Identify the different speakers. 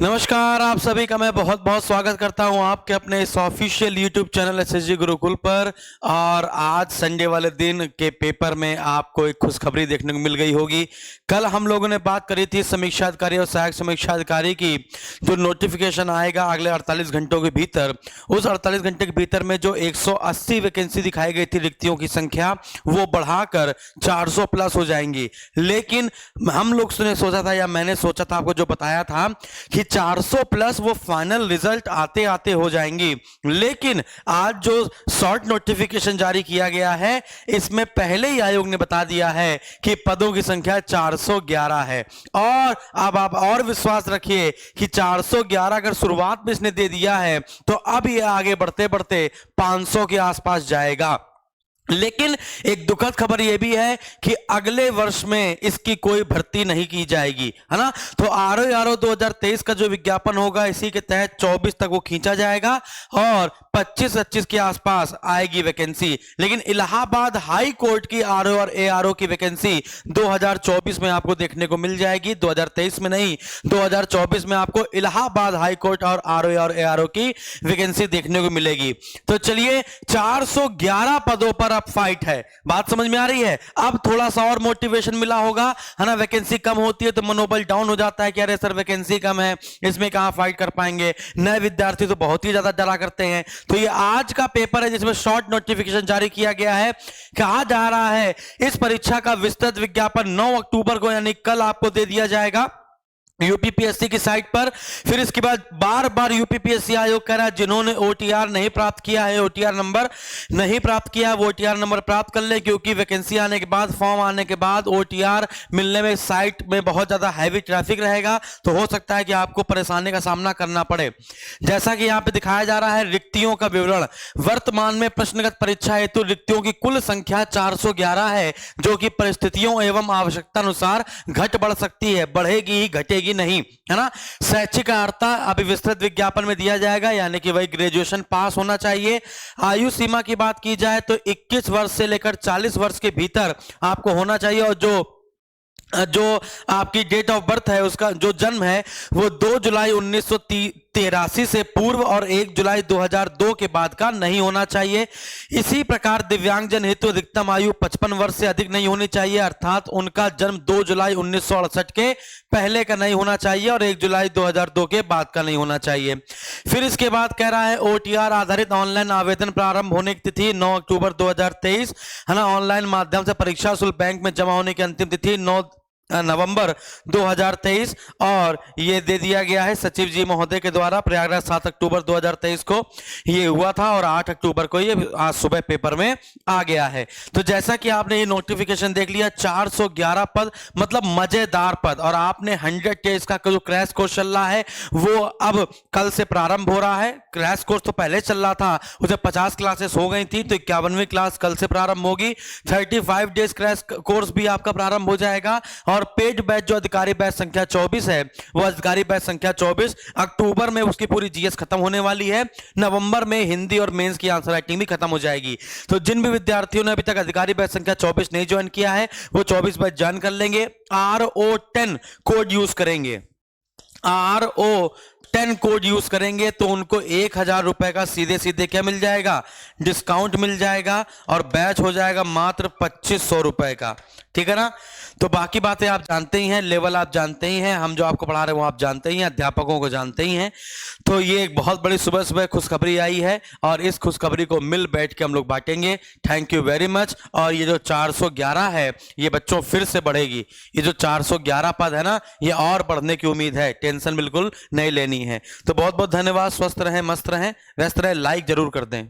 Speaker 1: नमस्कार, आप सभी का मैं बहुत बहुत स्वागत करता हूं आपके अपने इस official YouTube channel SSG Gurukul पर। और आज संडे वाले दिन के पेपर में आपको एक खुशखबरी देखने को मिल गई होगी। कल हम लोगों ने बात करी थी समीक्षा अधिकारी और सहायक समीक्षा अधिकारी की जो नोटिफिकेशन आएगा अगले 48 घंटों के भीतर। उस 48 घंटे के भीतर में जो 180 वैकेंसी दिखाई गई थी रिक्तियों की संख्या वो बढ़ाकर 400 प्लस हो जाएंगी। लेकिन हम लोग ने सोचा था या मैंने सोचा था, आपको जो बताया था कि 400 प्लस वो फाइनल रिजल्ट आते आते हो जाएंगी। लेकिन आज जो शॉर्ट नोटिफिकेशन जारी किया गया है इसमें पहले ही आयोग ने बता दिया है कि पदों की संख्या 411 है। और अब आप और विश्वास रखिए कि 411 अगर शुरुआत में इसने दे दिया है तो अब ये आगे बढ़ते बढ़ते 500 के आसपास जाएगा। लेकिन एक दुखद खबर यह भी है कि अगले वर्ष में इसकी कोई भर्ती नहीं की जाएगी, है ना। तो आरओ 2023 का जो विज्ञापन होगा इसी के तहत 24 तक वो खींचा जाएगा और 25-25 के आसपास आएगी वैकेंसी। लेकिन इलाहाबाद हाई कोर्ट की आरओ और एआरओ की वैकेंसी 2024 में आपको देखने को मिल जाएगी, 2023 में नहीं। 2024 में आपको इलाहाबाद हाई कोर्ट और आरओ और एआरओ की वैकेंसी देखने को मिलेगी। तो चलिए 411 पदों पर फाइट है। बात समझ में आ रही है। अब थोड़ा सा और मोटिवेशन मिला होगा, है ना। वैकेंसी कम होती है तो मनोबल डाउन हो जाता है कि अरे सर वैकेंसी कम है, इसमें कहां फाइट कर पाएंगे। नए विद्यार्थी तो बहुत ही ज्यादा डरा करते हैं। तो ये आज का पेपर है जिसमें शॉर्ट नोटिफिकेशन जारी किया गया है। कहा जा रहा है इस परीक्षा का विस्तृत विज्ञापन 9 अक्टूबर को यानी कल आपको दे दिया जाएगा यूपीपीएससी की साइट पर। फिर इसके बाद बार बार यूपीपीएससी आयोग कह रहा है जिन्होंने ओटीआर नहीं प्राप्त किया है, ओटीआर नंबर नहीं प्राप्त किया, वो ओटीआर नंबर प्राप्त कर ले, क्योंकि वैकेंसी आने के बाद, फॉर्म आने के बाद ओटीआर मिलने में साइट में बहुत ज्यादा हैवी ट्रैफिक रहेगा। तो हो सकता है कि आपको परेशानी का सामना करना पड़े। जैसा कि यहाँ पे दिखाया जा रहा है रिक्तियों का विवरण। वर्तमान में प्रश्नगत परीक्षा हेतु रिक्तियों की कुल संख्या 411 है, जो कि परिस्थितियों एवं आवश्यकता अनुसार घट बढ़ सकती है, बढ़ेगी ही घटेगी नहीं, है ना। शैक्षिक अर्हता अभी विस्तृत विज्ञापन में दिया जाएगा, यानी कि वही ग्रेजुएशन पास होना चाहिए। आयु सीमा की बात की जाए तो 21 वर्ष से लेकर 40 वर्ष के भीतर आपको होना चाहिए। और जो आपकी डेट ऑफ बर्थ है, उसका जो जन्म है वो 2 जुलाई 1983 से पूर्व और 1 जुलाई 2002 के बाद का नहीं होना चाहिए। इसी प्रकार दिव्यांगजन हेतु अधिकतम आयु 55 वर्ष से अधिक नहीं होनी चाहिए, अर्थात उनका जन्म 2 जुलाई 1968 के पहले का नहीं होना चाहिए और 1 जुलाई 2002 के बाद का नहीं होना चाहिए। फिर इसके बाद कह रहा है ओटीआर आधारित ऑनलाइन आवेदन प्रारंभ होने की तिथि 9 अक्टूबर 2023, है ना। ऑनलाइन माध्यम से परीक्षा शुल्क बैंक में जमा होने की अंतिम तिथि 9 नवंबर 2023 और ये दे दिया गया है सचिव जी महोदय के द्वारा। प्रयागराज 7 अक्टूबर 2023 को ये हुआ था और 8 अक्टूबर को ये आज सुबह पेपर में आ गया है। तो जैसा कि आपने ये नोटिफिकेशन देख लिया, 411 पद मतलब मजेदार पद। और आपने 100 डेज का जो क्रैश कोर्स चल रहा है वो अब कल से प्रारंभ हो रहा है। क्रैश कोर्स तो पहले चल रहा था, उसे 50 क्लासेस हो गई थी, तो 51वीं क्लास कल से प्रारंभ होगी। 35 डेज क्रैश कोर्स भी आपका प्रारंभ हो जाएगा। और पेड बैच जो अधिकारी बैच संख्या 24 है, वो अधिकारी बैच संख्या 24 अक्टूबर में उसकी पूरी जीएस खत्म होने वाली है। नवंबर में हिंदी और मेंस की आंसर राइटिंग भी खत्म हो जाएगी। तो जिन भी विद्यार्थियों ने अभी तक अधिकारी बैच संख्या 24 नहीं ज्वाइन किया है वो 24 बैच ज्वाइन कर लेंगे। RO10 कोड यूज करेंगे, RO10 कोड यूज करेंगे तो उनको 1000 रुपए का सीधे सीधे क्या मिल जाएगा, डिस्काउंट मिल जाएगा और बैच हो जाएगा मात्र 2500 रुपए का। ठीक है ना। तो बाकी बातें आप जानते ही हैं, लेवल आप जानते ही हैं, हम जो आपको पढ़ा रहे हैं वो आप जानते ही हैं, अध्यापकों को जानते ही हैं। तो ये एक बहुत बड़ी सुबह सुबह खुशखबरी आई है और इस खुशखबरी को मिल बैठ के हम लोग बांटेंगे। Thank you very much. और ये जो 411 है ये बच्चों फिर से बढ़ेगी। ये जो 411 पद है ना ये और बढ़ने की उम्मीद है, टेंशन बिल्कुल नहीं लेनी है। तो बहुत बहुत धन्यवाद। स्वस्थ रहें, मस्त रहें, व्यस्त रहें, लाइक जरूर कर दें।